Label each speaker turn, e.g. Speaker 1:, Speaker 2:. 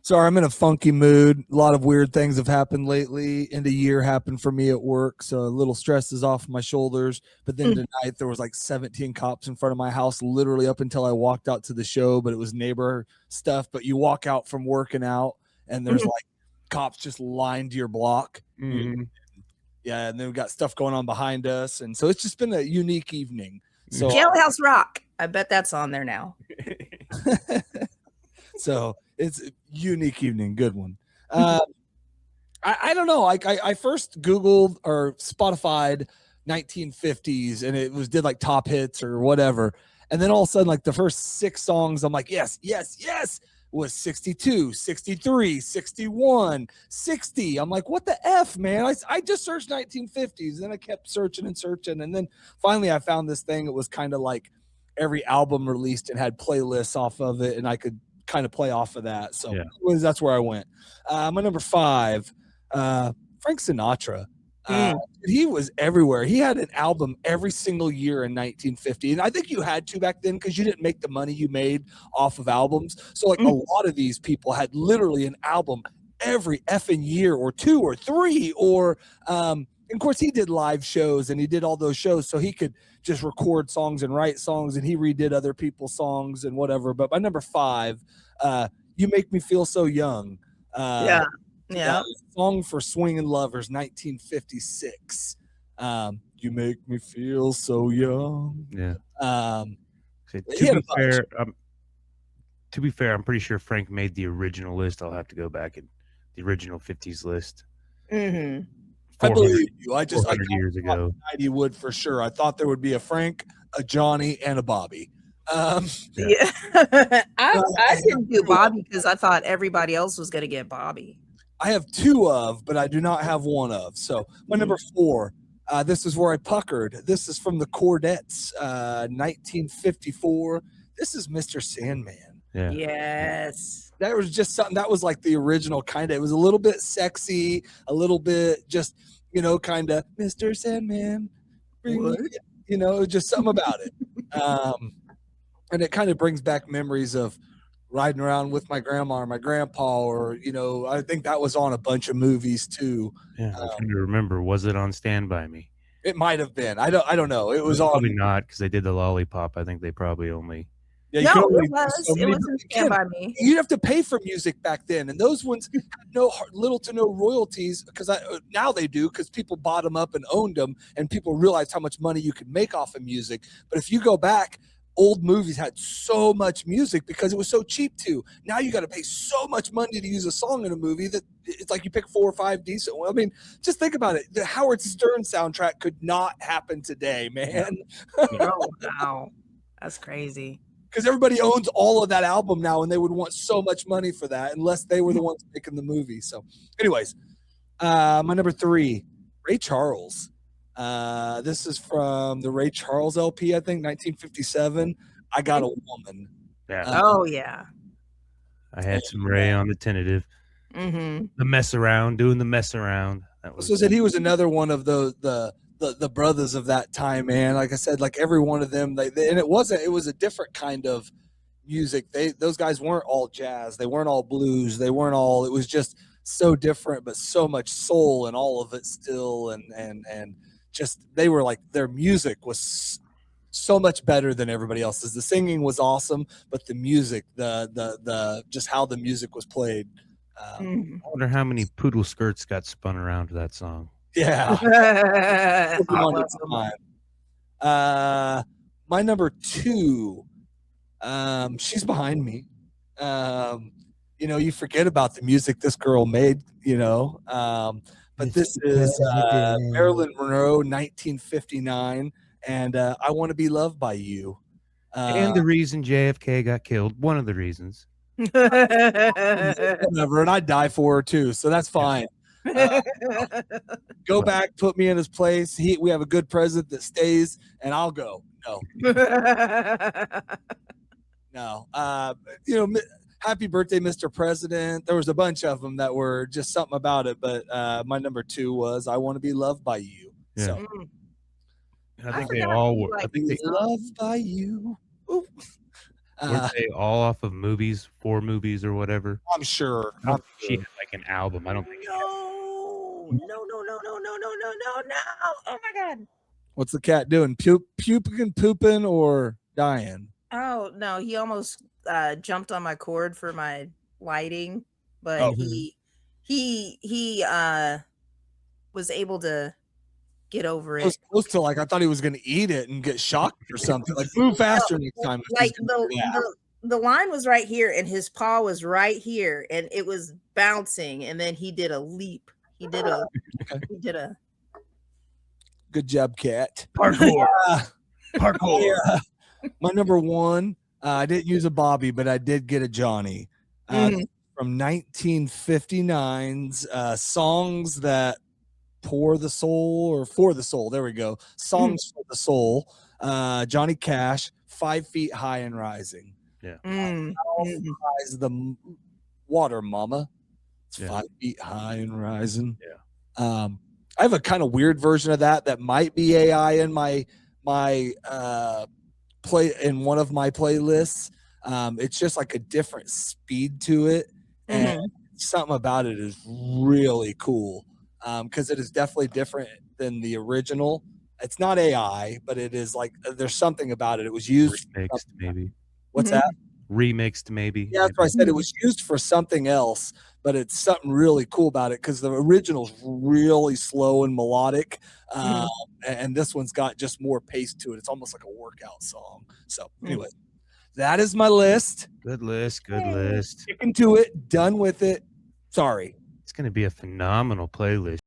Speaker 1: Sorry, I'm in a funky mood. A lot of weird things have happened lately. End of year happened for me at work, so a little stress is off my shoulders. But then tonight there was like 17 cops in front of my house, literally up until I walked out to the show. But it was neighbor stuff. But you walk out from working out, and there's like cops just lined your block.
Speaker 2: Mm-hmm.
Speaker 1: Yeah, and then we got stuff going on behind us, and so it's just been a unique evening. So
Speaker 3: Jailhouse Rock. I bet that's on there now.
Speaker 1: So it's a unique evening, good one. I don't know. I first Googled or Spotified 1950s, and it did like top hits or whatever. And then all of a sudden, like the first 6 songs, I'm like, yes, was 62, 63, 61, 60. I'm like, what the F, man? I just searched 1950s. Then I kept searching and searching. And then finally I found this thing. It was kind of like every album released and had playlists off of it, and I could kind of play off of that. So that's where I went. My number 5, Frank Sinatra. He was everywhere. He had an album every single year in 1950. And I think you had to back then because you didn't make the money you made off of albums. So like a lot of these people had literally an album every effing year or 2 or 3 or and of course he did live shows and he did all those shows so he could just record songs and write songs, and he redid other people's songs and whatever. But my number 5, You Make Me Feel So Young. Song for Swingin' Lovers, 1956. You make me feel so young.
Speaker 2: To be fair, I'm pretty sure Frank made the original list. I'll have to go back and the original 50s list.
Speaker 1: I believe you. I
Speaker 2: years ago.
Speaker 1: He would for sure. I thought there would be a Frank, a Johnny, and a Bobby.
Speaker 3: I didn't do Bobby because I thought everybody else was going to get Bobby.
Speaker 1: I have 2 of, but I do not have 1 of. So my number 4, this is where I puckered. This is from the Chordettes, 1954. This is Mr. Sandman.
Speaker 2: Yeah.
Speaker 3: Yes.
Speaker 1: That was just something that was like the original kind of. It was a little bit sexy, a little bit just, kind of Mr. Sandman. Just something about it. And it kind of brings back memories of riding around with my grandma or my grandpa, or I think that was on a bunch of movies too.
Speaker 2: I'm trying to remember. Was it on Stand By Me?
Speaker 1: It might have been. I don't know. It was
Speaker 2: probably not, because they did the lollipop. I think they probably only.
Speaker 3: It was Stand By Me.
Speaker 1: You'd have to pay for music back then, and those ones had little to no royalties, because now they do, because people bought them up and owned them, and people realized how much money you could make off of music. But if you go back, old movies had so much music because it was so cheap too. Now you got to pay so much money to use a song in a movie that it's like you pick 4 or 5 decent ones. I mean, just think about it. The Howard Stern soundtrack could not happen today, man.
Speaker 3: Oh, wow. That's crazy.
Speaker 1: Because everybody owns all of that album now, and they would want so much money for that unless they were the ones making the movie. So anyways, my number 3, Ray Charles. This is from the Ray Charles LP, I think, 1957. I Got a Woman.
Speaker 2: Yeah. I had some Ray on the tentative.
Speaker 3: Mm-hmm.
Speaker 2: The mess around, doing the mess around.
Speaker 1: So he was another one of the brothers of that time, man. Like I said, like every one of them, and it was a different kind of music. Those guys weren't all jazz. They weren't all blues. It was just so different, but so much soul and all of it still. And just, they were like, their music was so much better than everybody else's. The singing was awesome, but the music, the just how the music was played.
Speaker 2: I wonder how many poodle skirts got spun around to that song.
Speaker 1: Yeah. My number 2, she's behind me. You forget about the music this girl made, but this is Marilyn Monroe, 1959, and I Want to Be Loved by You.
Speaker 2: And the reason JFK got killed, one of the reasons.
Speaker 1: Whatever, and I'd die for her too, so that's fine. Go back, put me in his place. We have a good president that stays, and I'll go. No. Happy birthday, Mr. President. There was a bunch of them that were just something about it, but my number 2 was I Want to Be Loved by You.
Speaker 2: Yeah.
Speaker 1: So
Speaker 2: I think they all were. I think they
Speaker 1: loved by you. Ooh.
Speaker 2: Weren't they all off of movies, 4 movies or whatever?
Speaker 1: I'm sure.
Speaker 2: I don't think she had like an album. I don't think she had.
Speaker 3: No. Oh my God.
Speaker 1: What's the cat doing? Puking, pooping, or dying?
Speaker 3: Oh no, he almost jumped on my cord for my lighting, but
Speaker 1: Oh.
Speaker 3: he was able to get over
Speaker 1: It was
Speaker 3: it.
Speaker 1: close to like I thought he was going to eat it and get shocked or something. Like move faster next time. if
Speaker 3: Like
Speaker 1: he's gonna do that.
Speaker 3: the line was right here and his paw was right here and it was bouncing and then he did a leap. He did a
Speaker 1: Good job, cat.
Speaker 2: Parkour. Parkour.
Speaker 1: Yeah. My number one, I didn't use a Bobby, but I did get a Johnny. From 1959's songs that pour the soul or for the soul. There we go. Songs for the soul. Johnny Cash, 5 feet high and rising.
Speaker 2: Yeah.
Speaker 1: Rise the water, mama. It's
Speaker 2: Yeah.
Speaker 1: 5 feet high and rising.
Speaker 2: Yeah.
Speaker 1: I have a kind of weird version of that might be AI in my play in one of my playlists. It's just like a different speed to it, and something about it is really cool because it is definitely different than the original. It's not AI, but it is like there's something about it. It was used
Speaker 2: Remixed, maybe.
Speaker 1: What's that?
Speaker 2: Remixed, maybe.
Speaker 1: Yeah, that's what I said. It was used for something else, but it's something really cool about it because the original's really slow and melodic, and this one's got just more pace to it. It's almost like a workout song. So anyway, that is my list.
Speaker 2: Good list. Good list.
Speaker 1: Sticking to it. Done with it. Sorry.
Speaker 2: It's going to be a phenomenal playlist.